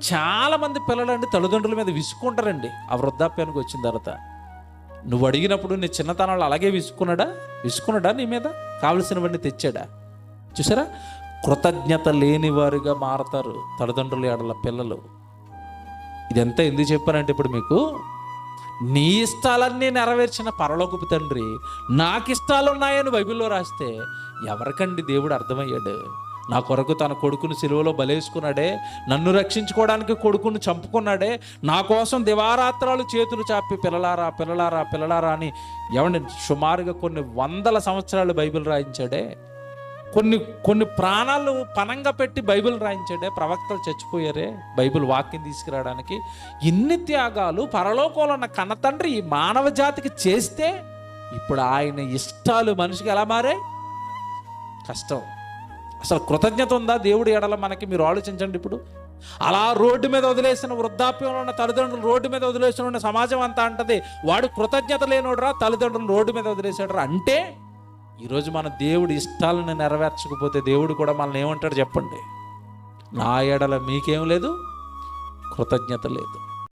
చాలామంది పిల్లలండి తల్లిదండ్రుల మీద విసుక్కుంటారండి ఆ వృద్ధాప్యానికి వచ్చిన తర్వాత. నువ్వు అడిగినప్పుడు నీ చిన్నతనంలో అలాగే విసుక్కున్నాడా నీ మీద? కావలసినవన్నీ తెచ్చాడా? చూసారా, కృతజ్ఞత లేని వారుగా మారతారు తల్లిదండ్రుల ఎడల పిల్లలు. ఇదంతా ఎందుకు చెప్పానంటే, ఇప్పుడు మీకు నీ ఇష్టాలన్నీ నెరవేర్చిన పరలోకపు తండ్రి నాకు ఇష్టాలు ఉన్నాయని బైబిల్లో రాస్తే ఎవరికండి దేవుడు అర్థమయ్యాడు? నా కొరకు తన కొడుకుని సిలువలో బలేసుకున్నాడే, నన్ను రక్షించుకోవడానికి కొడుకుని చంపుకున్నాడే, నా కోసం దివారాత్రాలు చేతులు చాపి పిల్లలారా పిల్లలారా పిల్లలారా అని ఏమండి సుమారుగా కొన్ని వందల సంవత్సరాలు బైబిల్ రాయించాడే, కొన్ని ప్రాణాలు పనంగా పెట్టి బైబిల్ రాయించాడే, ప్రవక్తలు చచ్చిపోయారే బైబిల్ వాక్యం తీసుకురావడానికి. ఇన్ని త్యాగాలు పరలోకంలో ఉన్న కన్నతండ్రి ఈ మానవ జాతికి చేస్తే ఇప్పుడు ఆయన ఇష్టాలు మనిషికి ఎలా మారే? కష్టం. అసలు కృతజ్ఞత ఉందా దేవుడి ఎడల మనకి? మీరు ఆలోచించండి. ఇప్పుడు అలా రోడ్డు మీద వదిలేసిన వృద్ధాప్యంలో ఉన్న తల్లిదండ్రులు, రోడ్డు మీద వదిలేసిన సమాజం అంతా అంటది వాడు కృతజ్ఞత లేనోడ్రా, తల్లిదండ్రులు రోడ్డు మీద వదిలేసాడురా. అంటే ఈరోజు మన దేవుడి ఇష్టాలను నెరవేర్చకపోతే దేవుడు కూడా మనల్ని ఏమంటాడు చెప్పండి? నా ఎడల మీకేం లేదు, కృతజ్ఞత లేదు.